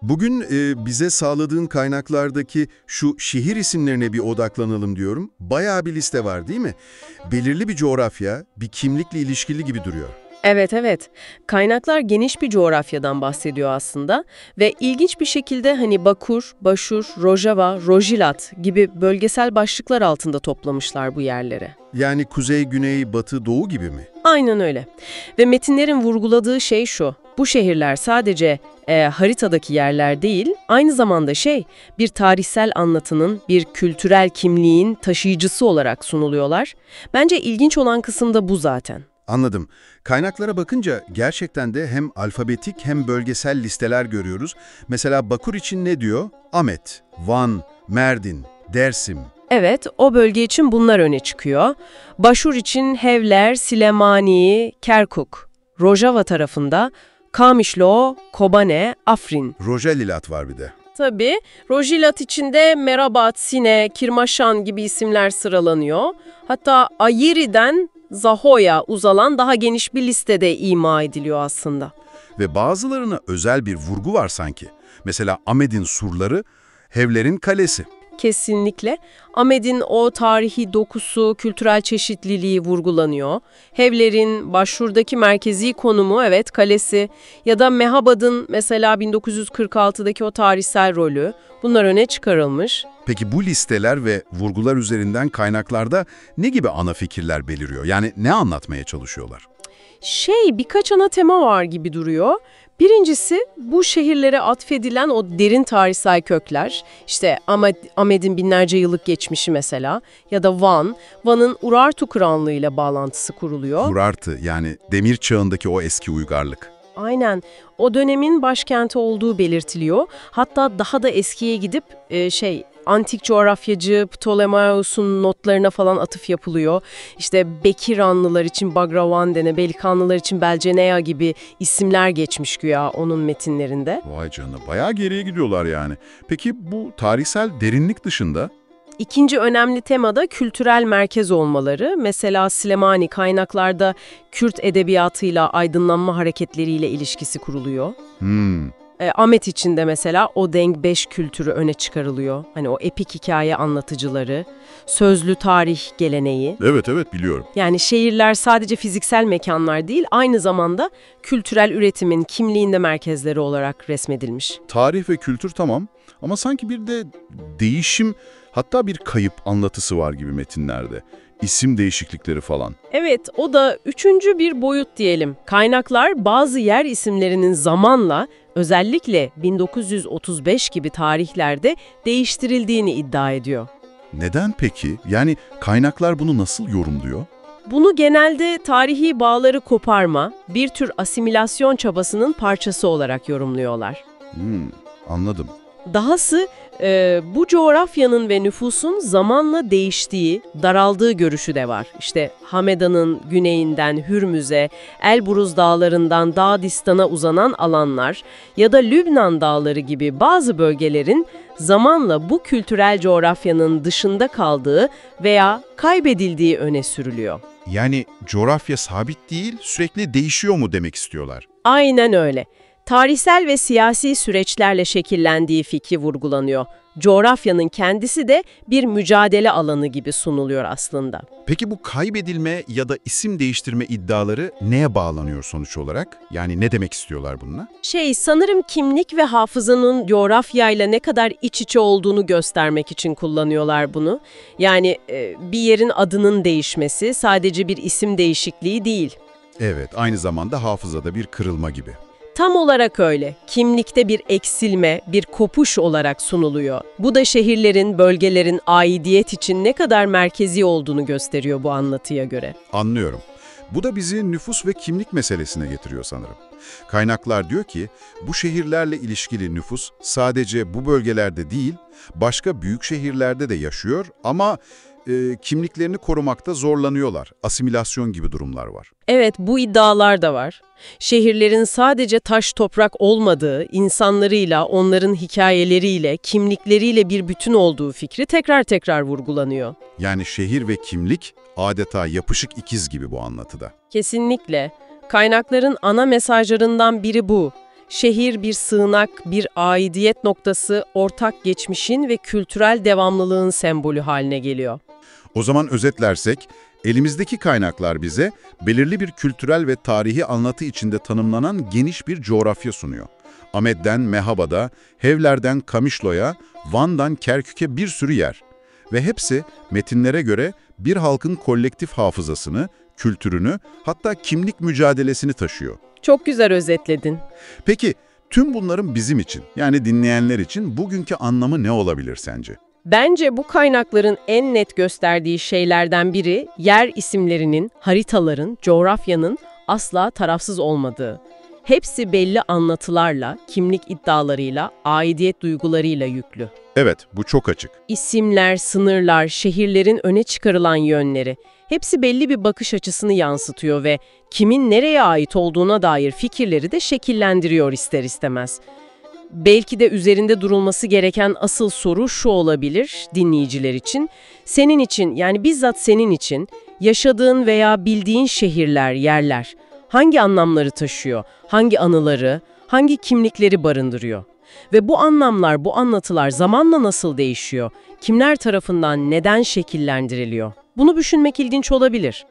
Bugün bize sağladığın kaynaklardaki şu şehir isimlerine bir odaklanalım diyorum. Bayağı bir liste var değil mi? Belirli bir coğrafya, bir kimlikle ilişkili gibi duruyor. Evet, evet. Kaynaklar geniş bir coğrafyadan bahsediyor aslında ve ilginç bir şekilde hani Bakur, Başur, Rojava, Rojilat gibi bölgesel başlıklar altında toplamışlar bu yerleri. Yani kuzey, güney, batı, doğu gibi mi? Aynen öyle. Ve metinlerin vurguladığı şey şu: bu şehirler sadece haritadaki yerler değil, aynı zamanda bir tarihsel anlatının, bir kültürel kimliğin taşıyıcısı olarak sunuluyorlar. Bence ilginç olan kısım da bu zaten. Anladım. Kaynaklara bakınca gerçekten de hem alfabetik hem bölgesel listeler görüyoruz. Mesela Bakur için ne diyor? Amet, Van, Merdin, Dersim. Evet, o bölge için bunlar öne çıkıyor. Başur için Hevler, Silemani, Kerkuk. Rojava tarafında Kamışlo, Kobane, Afrin. Rojalilat var bir de. Tabii, Rojilat içinde Merabat, Sine, Kirmaşan gibi isimler sıralanıyor. Hatta Ayiri'den Zaho'ya uzanan daha geniş bir listede ima ediliyor aslında. Ve bazılarına özel bir vurgu var sanki. Mesela Amed'in surları, Hevler'in kalesi. Kesinlikle. Ahmet'in o tarihi dokusu, kültürel çeşitliliği vurgulanıyor. Hevler'in Başur'daki merkezi konumu, evet, kalesi ya da Mehabad'ın mesela 1946'daki o tarihsel rolü, bunlar öne çıkarılmış. Peki bu listeler ve vurgular üzerinden kaynaklarda ne gibi ana fikirler beliriyor? Yani ne anlatmaya çalışıyorlar? Birkaç ana tema var gibi duruyor. Birincisi, bu şehirlere atfedilen o derin tarihsel kökler. İşte Ahmet'in binlerce yıllık geçmişi mesela ya da Van'ın Urartu Krallığı ile bağlantısı kuruluyor. Urartu, yani demir çağındaki o eski uygarlık. Aynen. O dönemin başkenti olduğu belirtiliyor. Hatta daha da eskiye gidip antik coğrafyacı Ptolemaios'un notlarına falan atıf yapılıyor. İşte Bekiranlılar için Bagravandene, Belikanlılar için Belcenea gibi isimler geçmiş güya onun metinlerinde. Vay canına, bayağı geriye gidiyorlar yani. Peki bu tarihsel derinlik dışında? İkinci önemli tema da kültürel merkez olmaları. Mesela Silemani kaynaklarda Kürt edebiyatıyla, aydınlanma hareketleriyle ilişkisi kuruluyor. Ahmet için de mesela o Denk 5 kültürü öne çıkarılıyor. Hani o epik hikaye anlatıcıları, sözlü tarih geleneği. Evet biliyorum. Yani şehirler sadece fiziksel mekanlar değil, aynı zamanda kültürel üretimin, kimliğinde merkezleri olarak resmedilmiş. Tarih ve kültür tamam ama sanki bir de değişim, hatta bir kayıp anlatısı var gibi metinlerde. İsim değişiklikleri falan. Evet, o da üçüncü bir boyut diyelim. Kaynaklar bazı yer isimlerinin zamanla, özellikle 1935 gibi tarihlerde değiştirildiğini iddia ediyor. Neden peki? Yani kaynaklar bunu nasıl yorumluyor? Bunu genelde tarihi bağları koparma, bir tür asimilasyon çabasının parçası olarak yorumluyorlar. Anladım. Dahası bu coğrafyanın ve nüfusun zamanla değiştiği, daraldığı görüşü de var. İşte Hameda'nın güneyinden Hürmüz'e, Elburuz dağlarından Dağdistan'a uzanan alanlar ya da Lübnan dağları gibi bazı bölgelerin zamanla bu kültürel coğrafyanın dışında kaldığı veya kaybedildiği öne sürülüyor. Yani coğrafya sabit değil, sürekli değişiyor mu demek istiyorlar? Aynen öyle. Tarihsel ve siyasi süreçlerle şekillendiği fikri vurgulanıyor. Coğrafyanın kendisi de bir mücadele alanı gibi sunuluyor aslında. Peki bu kaybedilme ya da isim değiştirme iddiaları neye bağlanıyor sonuç olarak? Yani ne demek istiyorlar bununla? Sanırım kimlik ve hafızanın coğrafyayla ne kadar iç içe olduğunu göstermek için kullanıyorlar bunu. Yani bir yerin adının değişmesi sadece bir isim değişikliği değil. Evet, aynı zamanda hafızada bir kırılma gibi. Tam olarak öyle. Kimlikte bir eksilme, bir kopuş olarak sunuluyor. Bu da şehirlerin, bölgelerin aidiyet için ne kadar merkezi olduğunu gösteriyor bu anlatıya göre. Anlıyorum. Bu da bizi nüfus ve kimlik meselesine getiriyor sanırım. Kaynaklar diyor ki, bu şehirlerle ilişkili nüfus sadece bu bölgelerde değil, başka büyük şehirlerde de yaşıyor ama kimliklerini korumakta zorlanıyorlar. Asimilasyon gibi durumlar var. Evet, bu iddialar da var. Şehirlerin sadece taş toprak olmadığı, insanlarıyla, onların hikayeleriyle, kimlikleriyle bir bütün olduğu fikri tekrar vurgulanıyor. Yani şehir ve kimlik adeta yapışık ikiz gibi bu anlatıda. Kesinlikle. Kaynakların ana mesajlarından biri bu. Şehir bir sığınak, bir aidiyet noktası, ortak geçmişin ve kültürel devamlılığın sembolü haline geliyor. O zaman özetlersek, elimizdeki kaynaklar bize belirli bir kültürel ve tarihi anlatı içinde tanımlanan geniş bir coğrafya sunuyor. Ahmet'ten Mehaba'da, Hevler'den Kamışlo'ya, Van'dan Kerkük'e bir sürü yer. Ve hepsi metinlere göre bir halkın kolektif hafızasını, kültürünü, hatta kimlik mücadelesini taşıyor. Çok güzel özetledin. Peki, tüm bunların bizim için, yani dinleyenler için bugünkü anlamı ne olabilir sence? Bence bu kaynakların en net gösterdiği şeylerden biri yer isimlerinin, haritaların, coğrafyanın asla tarafsız olmadığı. Hepsi belli anlatılarla, kimlik iddialarıyla, aidiyet duygularıyla yüklü. Evet, bu çok açık. İsimler, sınırlar, şehirlerin öne çıkarılan yönleri, hepsi belli bir bakış açısını yansıtıyor ve kimin nereye ait olduğuna dair fikirleri de şekillendiriyor ister istemez. Belki de üzerinde durulması gereken asıl soru şu olabilir dinleyiciler için. Senin için, yani bizzat senin için yaşadığın veya bildiğin şehirler, yerler hangi anlamları taşıyor, hangi anıları, hangi kimlikleri barındırıyor? Ve bu anlamlar, bu anlatılar zamanla nasıl değişiyor? Kimler tarafından neden şekillendiriliyor? Bunu düşünmek ilginç olabilir.